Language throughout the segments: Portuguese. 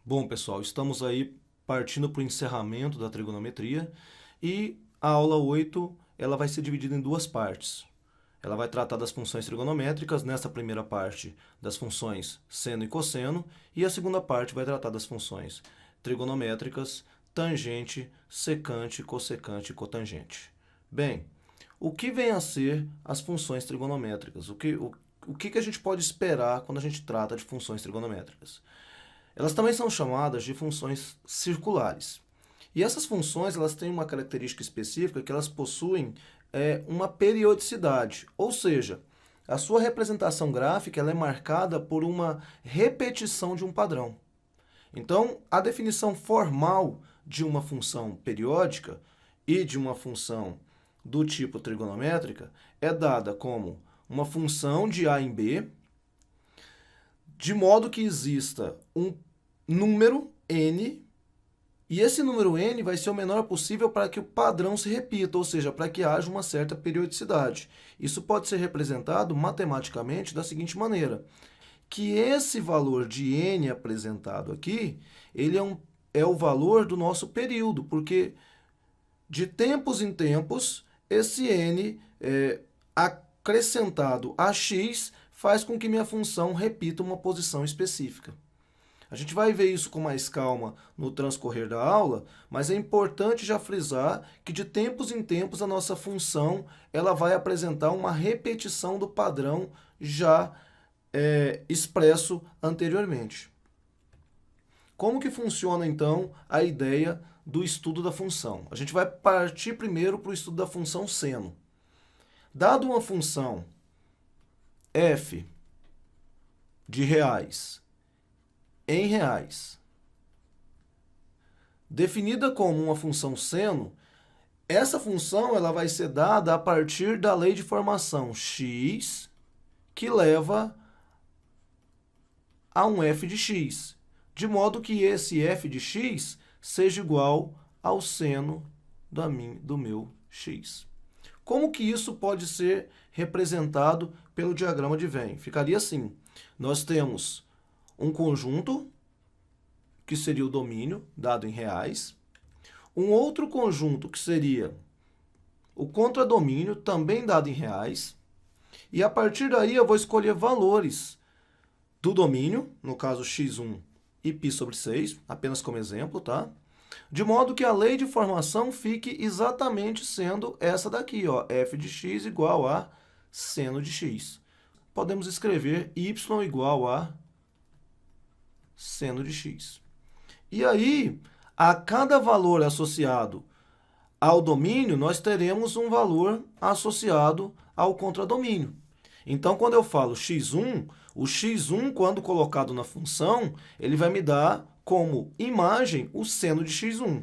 Bom, pessoal, estamos aí partindo para o encerramento da trigonometria e a aula 8 ela vai ser dividida em duas partes. Ela vai tratar das funções trigonométricas, nessa primeira parte das funções seno e cosseno, e a segunda parte vai tratar das funções trigonométricas, tangente, secante, cossecante e cotangente. Bem, o que vem a ser as funções trigonométricas? O que a gente pode esperar quando a gente trata de funções trigonométricas? Elas também são chamadas de funções circulares. E essas funções elas têm uma característica específica que elas possuem uma periodicidade, ou seja, a sua representação gráfica ela é marcada por uma repetição de um padrão. Então, a definição formal de uma função periódica e de uma função do tipo trigonométrica é dada como uma função de A em B, de modo que exista um número n, e esse número n vai ser o menor possível para que o padrão se repita, ou seja, para que haja uma certa periodicidade. Isso pode ser representado matematicamente da seguinte maneira, que esse valor de n apresentado aqui, ele é o valor do nosso período, porque de tempos em tempos, esse n acrescentado a x faz com que minha função repita uma posição específica. A gente vai ver isso com mais calma no transcorrer da aula, mas é importante já frisar que de tempos em tempos a nossa função ela vai apresentar uma repetição do padrão já expresso anteriormente. Como que funciona então a ideia do estudo da função? A gente vai partir primeiro para o estudo da função seno. Dado uma função f de reais em reais, definida como uma função seno, essa função ela vai ser dada a partir da lei de formação x, que leva a um f de x, de modo que esse f de x seja igual ao seno do meu x. Como que isso pode ser representado pelo diagrama de Venn? Ficaria assim, nós temos um conjunto, que seria o domínio, dado em reais, um outro conjunto, que seria o contradomínio, também dado em reais, e a partir daí eu vou escolher valores do domínio, no caso x1 e π sobre 6, apenas como exemplo, tá? De modo que a lei de formação fique exatamente sendo essa daqui, ó, f de x igual a seno de x. Podemos escrever y igual a seno de x. E aí, a cada valor associado ao domínio, nós teremos um valor associado ao contradomínio. Então, quando eu falo x1, o x1, quando colocado na função, ele vai me dar como imagem o seno de x1.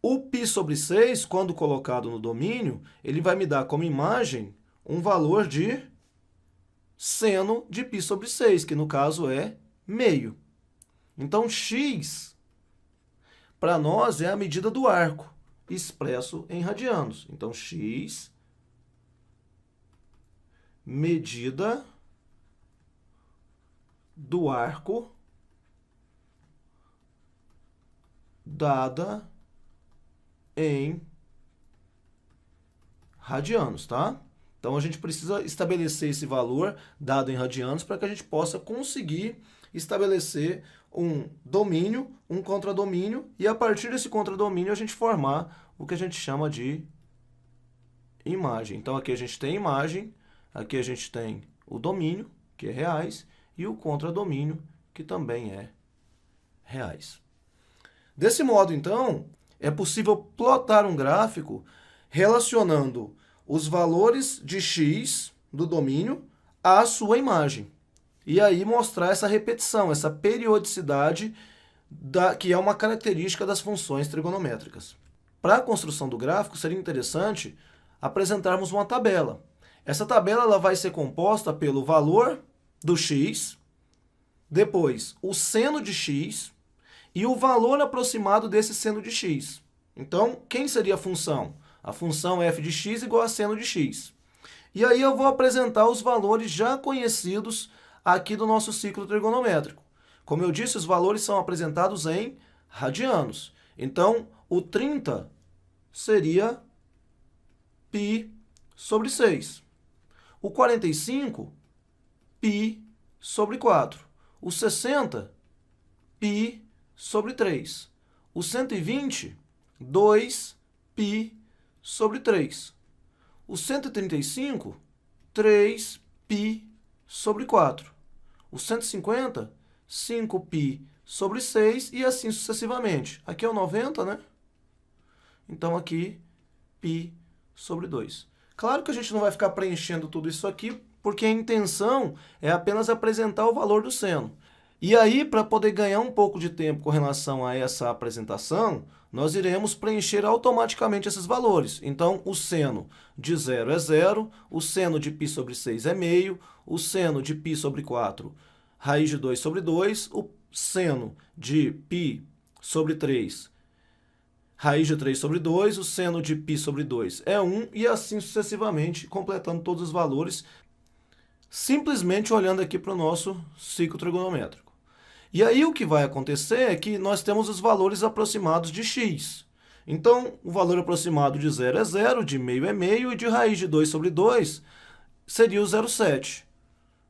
O π sobre 6, quando colocado no domínio, ele vai me dar como imagem um valor de seno de π sobre 6, que no caso é meio. Então, x, para nós, é a medida do arco, expresso em radianos. Então, x, medida do arco dada em radianos, tá? Então, a gente precisa estabelecer esse valor dado em radianos para que a gente possa conseguir estabelecer um domínio, um contradomínio, e a partir desse contradomínio a gente formar o que a gente chama de imagem. Então, aqui a gente tem imagem, aqui a gente tem o domínio, que é reais, e o contradomínio, que também é reais. Desse modo, então, é possível plotar um gráfico relacionando os valores de x do domínio à sua imagem. E aí mostrar essa repetição, essa periodicidade, que é uma característica das funções trigonométricas. Para a construção do gráfico, seria interessante apresentarmos uma tabela. Essa tabela ela vai ser composta pelo valor do x, depois o seno de x e o valor aproximado desse seno de x. Então, quem seria a função? A função f de x igual a seno de x. E aí eu vou apresentar os valores já conhecidos aqui do nosso ciclo trigonométrico. Como eu disse, os valores são apresentados em radianos. Então, o 30 seria π sobre 6. O 45, π sobre 4. O 60, π sobre 3. O 120, 2π sobre 3. O 135, 3π sobre 4. O 150, 5π sobre 6 e assim sucessivamente. Aqui é o 90, né? Então, aqui, π sobre 2. Claro que a gente não vai ficar preenchendo tudo isso aqui, porque a intenção é apenas apresentar o valor do seno. E aí, para poder ganhar um pouco de tempo com relação a essa apresentação, nós iremos preencher automaticamente esses valores. Então, o seno de 0 é 0, o seno de π sobre 6 é meio, o seno de π sobre 4, raiz de 2 sobre 2, o seno de π sobre 3, raiz de 3 sobre 2, o seno de π sobre 2 é 1, e assim sucessivamente, completando todos os valores, simplesmente olhando aqui para o nosso ciclo trigonométrico. E aí o que vai acontecer é que nós temos os valores aproximados de x. Então, o valor aproximado de 0 é 0, de meio é meio, e de raiz de 2 sobre 2 seria o 0,7.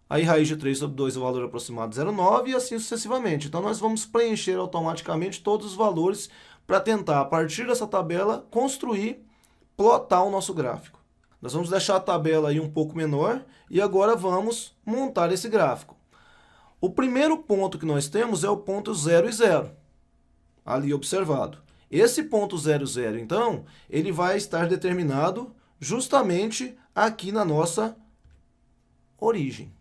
Aí, raiz de 3 sobre 2, o valor aproximado 0,9, e assim sucessivamente. Então, nós vamos preencher automaticamente todos os valores para tentar, a partir dessa tabela, construir, plotar o nosso gráfico. Nós vamos deixar a tabela aí um pouco menor e agora vamos montar esse gráfico. O primeiro ponto que nós temos é o ponto 0 e 0, ali observado. Esse ponto 0, 0, então, ele vai estar determinado justamente aqui na nossa origem.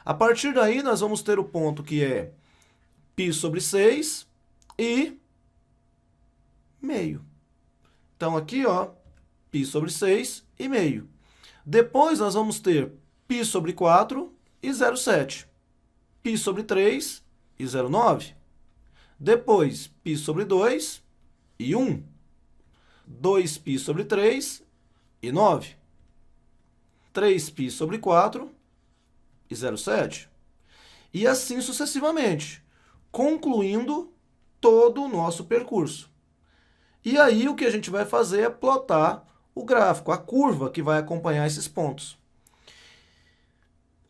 A partir daí, nós vamos ter o ponto que é π sobre 6 e meio. Então, aqui, ó, π sobre 6 e meio. Depois, nós vamos ter π sobre 4 e 0,7. π sobre 3 e 0,9. Depois, π sobre 2 e 1. 2π sobre 3 e 9. 3π sobre 4 e 0,7. E assim sucessivamente, concluindo todo o nosso percurso. E aí, o que a gente vai fazer é plotar o gráfico, a curva que vai acompanhar esses pontos.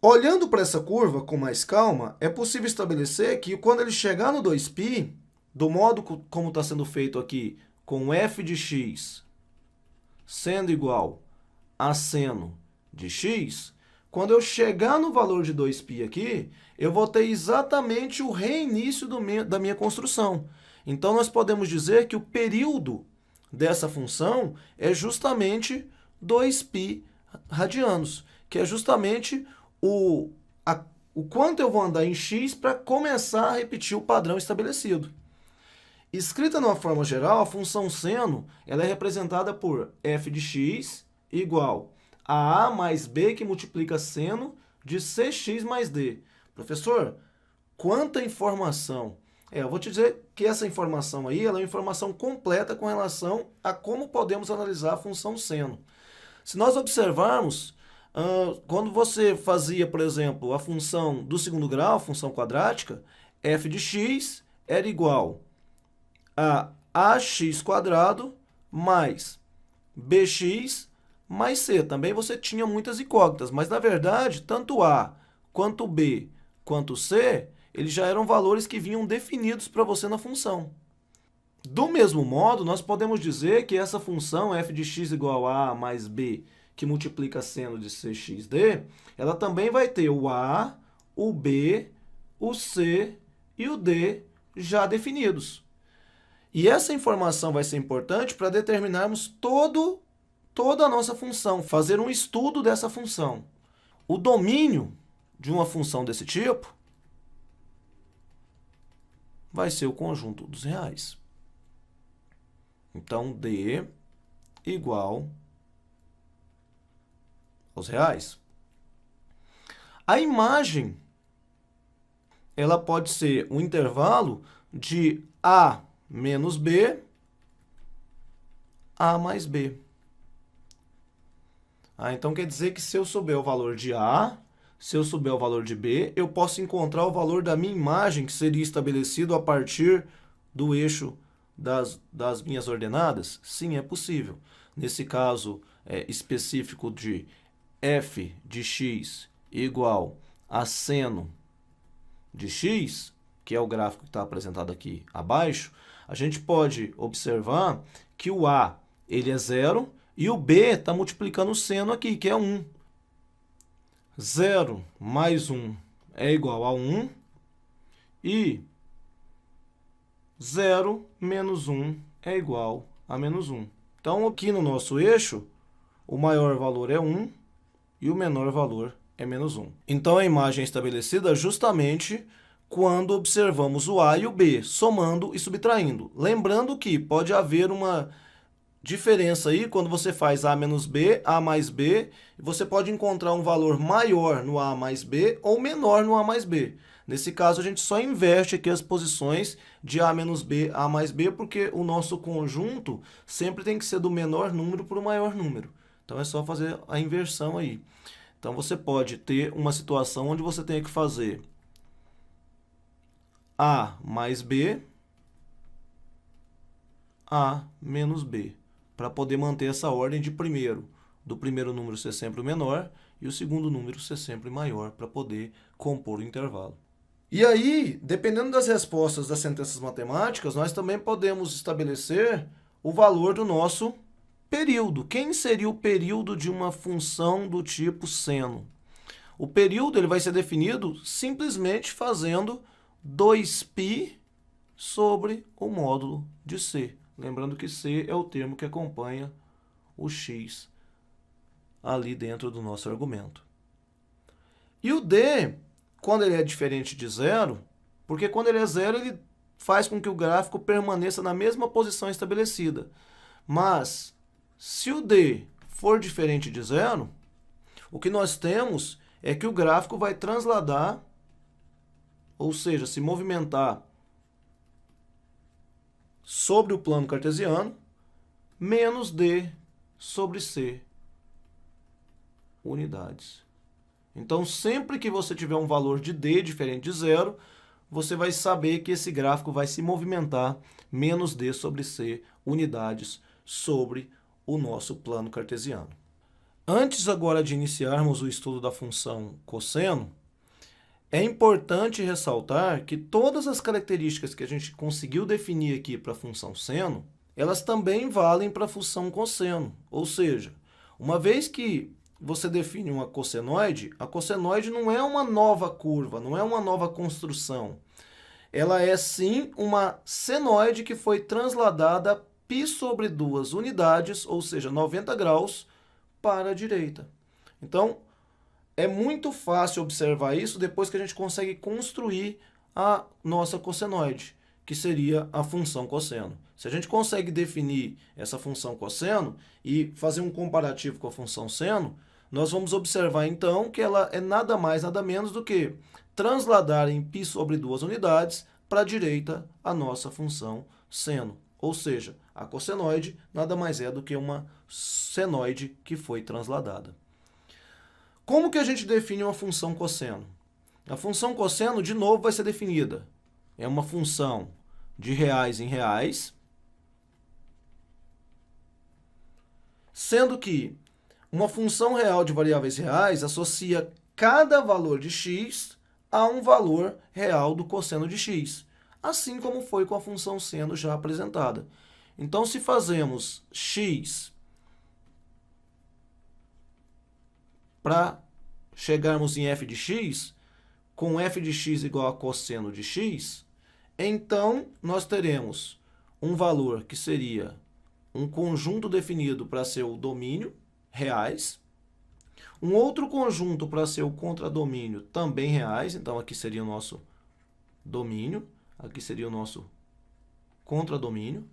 Olhando para essa curva com mais calma, é possível estabelecer que quando ele chegar no 2π, do modo como está sendo feito aqui, com f de x sendo igual a seno de x, quando eu chegar no valor de 2π aqui, eu vou ter exatamente o reinício da minha construção. Então, nós podemos dizer que o período dessa função é justamente 2π radianos, que é justamente o quanto eu vou andar em x para começar a repetir o padrão estabelecido. Escrita de uma forma geral, a função seno ela é representada por f de x igual a mais b que multiplica seno de cx mais d. Professor, quanta informação! Eu vou te dizer que essa informação aí ela é uma informação completa com relação a como podemos analisar a função seno. Se nós observarmos, quando você fazia, por exemplo, a função do segundo grau, a função quadrática, f de x era igual a ax² mais bx mais c. Também você tinha muitas incógnitas, mas na verdade, tanto a, quanto b, quanto c, eles já eram valores que vinham definidos para você na função. Do mesmo modo, nós podemos dizer que essa função f de x igual a mais b, que multiplica seno de cxd, ela também vai ter o a, o b, o c e o d já definidos. E essa informação vai ser importante para determinarmos toda a nossa função, fazer um estudo dessa função. O domínio de uma função desse tipo vai ser o conjunto dos reais. Então, D igual aos reais. A imagem ela pode ser um intervalo de A menos B, A mais B. Então, quer dizer que se eu souber o valor de A, se eu souber o valor de B, eu posso encontrar o valor da minha imagem, que seria estabelecido a partir do eixo das minhas ordenadas? Sim, é possível. Nesse caso específico de f de x igual a seno de x, que é o gráfico que está apresentado aqui abaixo, a gente pode observar que o a ele é 0 e o b está multiplicando o seno aqui, que é 1. 0 mais 1 é igual a 1 e 0 menos 1 é igual a menos 1. Então, aqui no nosso eixo, o maior valor é 1 e o menor valor é menos 1. Então, a imagem é estabelecida justamente quando observamos o a e o b, somando e subtraindo. Lembrando que pode haver uma diferença aí quando você faz a menos b, a mais b, você pode encontrar um valor maior no a mais b ou menor no a mais b. Nesse caso, a gente só inverte aqui as posições de a menos b, a mais b, porque o nosso conjunto sempre tem que ser do menor número para o maior número. Então, é só fazer a inversão aí. Então, você pode ter uma situação onde você tenha que fazer a mais b, a menos b, para poder manter essa ordem de primeiro, do primeiro número ser sempre o menor e o segundo número ser sempre maior, para poder compor o intervalo. E aí, dependendo das respostas das sentenças matemáticas, nós também podemos estabelecer o valor do nosso período. Quem seria o período de uma função do tipo seno? O período ele vai ser definido simplesmente fazendo 2π sobre o módulo de c. Lembrando que c é o termo que acompanha o x ali dentro do nosso argumento. E o d, quando ele é diferente de zero, porque quando ele é zero, ele faz com que o gráfico permaneça na mesma posição estabelecida. Mas, se o d for diferente de zero, o que nós temos é que o gráfico vai transladar, ou seja, se movimentar sobre o plano cartesiano, menos d sobre c unidades. Então, sempre que você tiver um valor de d diferente de zero, você vai saber que esse gráfico vai se movimentar menos d sobre c unidades sobre o nosso plano cartesiano. Antes agora de iniciarmos o estudo da função cosseno, é importante ressaltar que todas as características que a gente conseguiu definir aqui para a função seno, elas também valem para a função cosseno. Ou seja, uma vez que você define uma cossenoide, a cossenoide não é uma nova curva, não é uma nova construção. Ela é sim uma senoide que foi transladada π sobre 2 unidades, ou seja, 90 graus, para a direita. Então, é muito fácil observar isso depois que a gente consegue construir a nossa cossenoide, que seria a função cosseno. Se a gente consegue definir essa função cosseno e fazer um comparativo com a função seno, nós vamos observar então que ela é nada mais, nada menos do que transladar em π sobre 2 unidades para a direita a nossa função seno. Ou seja, a cossenoide nada mais é do que uma senoide que foi transladada. Como que a gente define uma função cosseno? A função cosseno, de novo, vai ser definida. É uma função de reais em reais, sendo que uma função real de variáveis reais associa cada valor de x a um valor real do cosseno de x, assim como foi com a função seno já apresentada. Então, se fazemos x para chegarmos em f de x, com f de x igual a cosseno de x, então nós teremos um valor que seria um conjunto definido para ser o domínio, reais, um outro conjunto para ser o contradomínio, também reais, então aqui seria o nosso domínio, aqui seria o nosso contradomínio.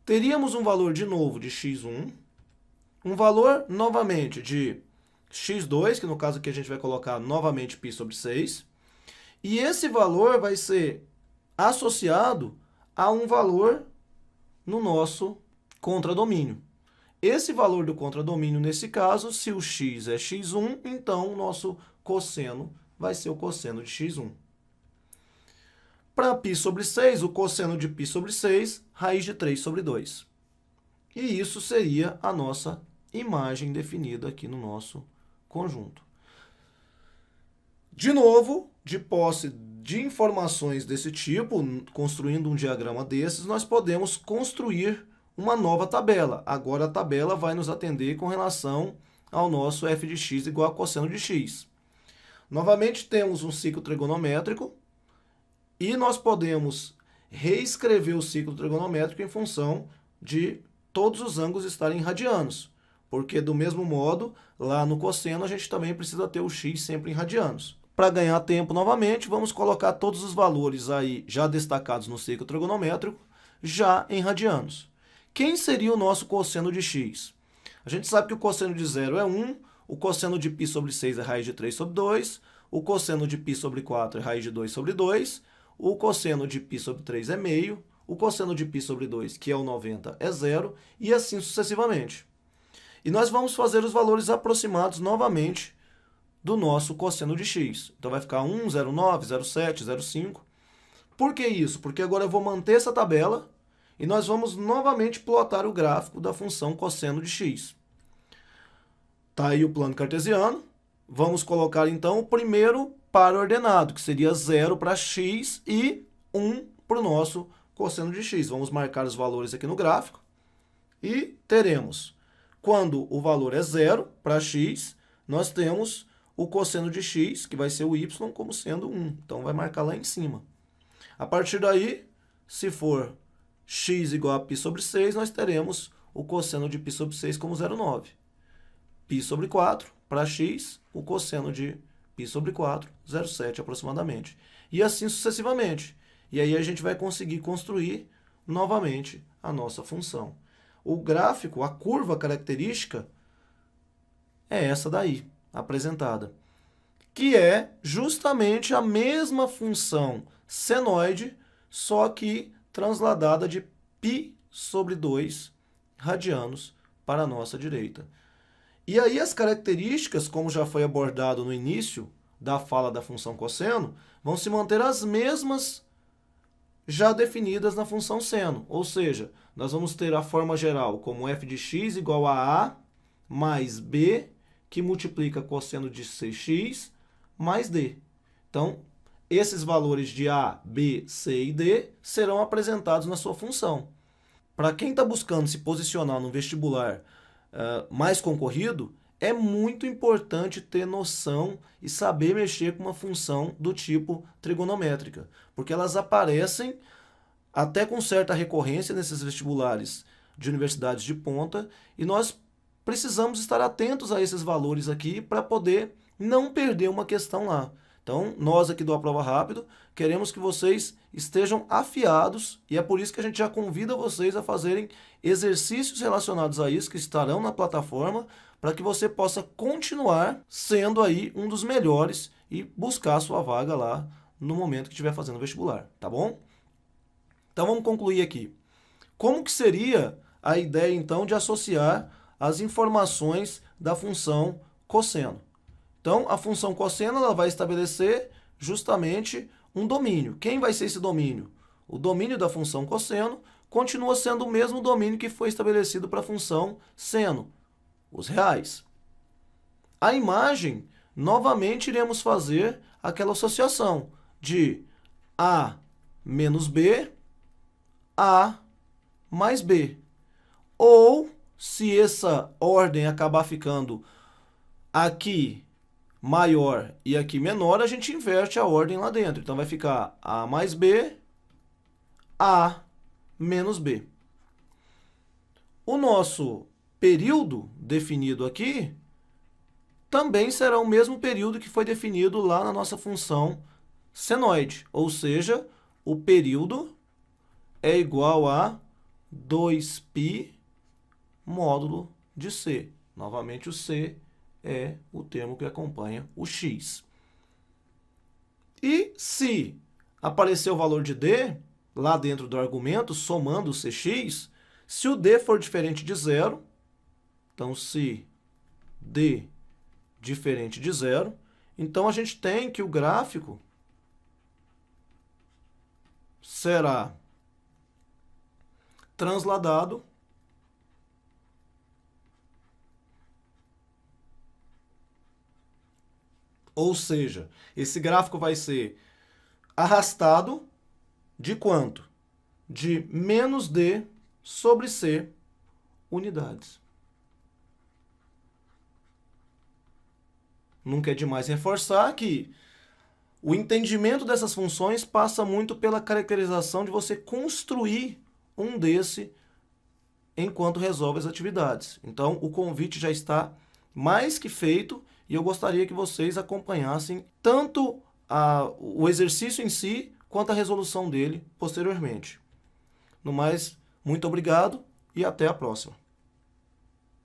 Teríamos um valor de novo de x1, um valor novamente de x2, que no caso aqui a gente vai colocar novamente π sobre 6, e esse valor vai ser associado a um valor no nosso contradomínio. esse valor do contradomínio, nesse caso, se o x é x1, então o nosso cosseno vai ser o cosseno de x1. Para π sobre 6, o cosseno de π sobre 6, raiz de 3 sobre 2. E isso seria a nossa imagem definida aqui no nosso conjunto. De novo, de posse de informações desse tipo, construindo um diagrama desses, nós podemos construir uma nova tabela. Agora a tabela vai nos atender com relação ao nosso f de x igual a cosseno de x. Novamente temos um ciclo trigonométrico e nós podemos reescrever o ciclo trigonométrico em função de todos os ângulos estarem radianos. Porque do mesmo modo, lá no cosseno a gente também precisa ter o x sempre em radianos. Para ganhar tempo novamente, vamos colocar todos os valores aí já destacados no ciclo trigonométrico já em radianos. Quem seria o nosso cosseno de x? A gente sabe que o cosseno de 0 é 1, o cosseno de π sobre 6 é raiz de 3 sobre 2, o cosseno de π sobre 4 é raiz de 2 sobre 2, o cosseno de π sobre 3 é meio, o cosseno de π sobre 2, que é o 90, é 0, e assim sucessivamente. E nós vamos fazer os valores aproximados novamente do nosso cosseno de x. Então vai ficar 1, 0,9, 0,7, 0,5. Por que isso? Porque agora eu vou manter essa tabela e nós vamos novamente plotar o gráfico da função cosseno de x. Está aí o plano cartesiano. Vamos colocar então o primeiro par ordenado, que seria 0 para x e 1 para o nosso cosseno de x. Vamos marcar os valores aqui no gráfico e teremos, quando o valor é 0 para x, nós temos o cosseno de x, que vai ser o y, como sendo 1. Então vai marcar lá em cima. A partir daí, se for x igual a π sobre 6, nós teremos o cosseno de π sobre 6 como 0,9. π sobre 4, para x, o cosseno de π sobre 4, 0,7 aproximadamente. E assim sucessivamente. E aí a gente vai conseguir construir novamente a nossa função. O gráfico, a curva característica, é essa daí, apresentada. Que é justamente a mesma função senoide, só que transladada de π sobre 2 radianos para a nossa direita. E aí as características, como já foi abordado no início da fala da função cosseno, vão se manter as mesmas já definidas na função seno. Ou seja, nós vamos ter a forma geral como f de x igual a a mais b, que multiplica cosseno de cx mais d. Então, esses valores de a, b, c e d serão apresentados na sua função. Para quem está buscando se posicionar no vestibular mais concorrido, é muito importante ter noção e saber mexer com uma função do tipo trigonométrica, porque elas aparecem até com certa recorrência nesses vestibulares de universidades de ponta, e nós precisamos estar atentos a esses valores aqui para poder não perder uma questão lá. Então, nós aqui do A Prova Rápido queremos que vocês estejam afiados, e é por isso que a gente já convida vocês a fazerem exercícios relacionados a isso, que estarão na plataforma, para que você possa continuar sendo aí um dos melhores e buscar a sua vaga lá no momento que estiver fazendo o vestibular, tá bom? Então, vamos concluir aqui. Como que seria a ideia, então, de associar as informações da função cosseno? Então, a função cosseno ela vai estabelecer justamente um domínio. Quem vai ser esse domínio? O domínio da função cosseno continua sendo o mesmo domínio que foi estabelecido para a função seno, os reais. A imagem, novamente iremos fazer aquela associação de A menos B, A mais B. Ou, se essa ordem acabar ficando aqui maior e aqui menor, a gente inverte a ordem lá dentro. Então, vai ficar A mais B, A menos B. O nosso período definido aqui também será o mesmo período que foi definido lá na nossa função senoide. Ou seja, o período é igual a 2π módulo de C. Novamente, o C é o termo que acompanha o x. E se aparecer o valor de D, lá dentro do argumento, somando o cx, se o D for diferente de zero, Então, se D diferente de zero, então a gente tem que o gráfico será transladado ou seja, esse gráfico vai ser arrastado de quanto? De menos D sobre C unidades. Nunca é demais reforçar que o entendimento dessas funções passa muito pela caracterização de você construir um desse enquanto resolve as atividades. Então, o convite já está mais que feito e eu gostaria que vocês acompanhassem tanto o exercício em si quanto a resolução dele posteriormente. No mais, muito obrigado e até a próxima.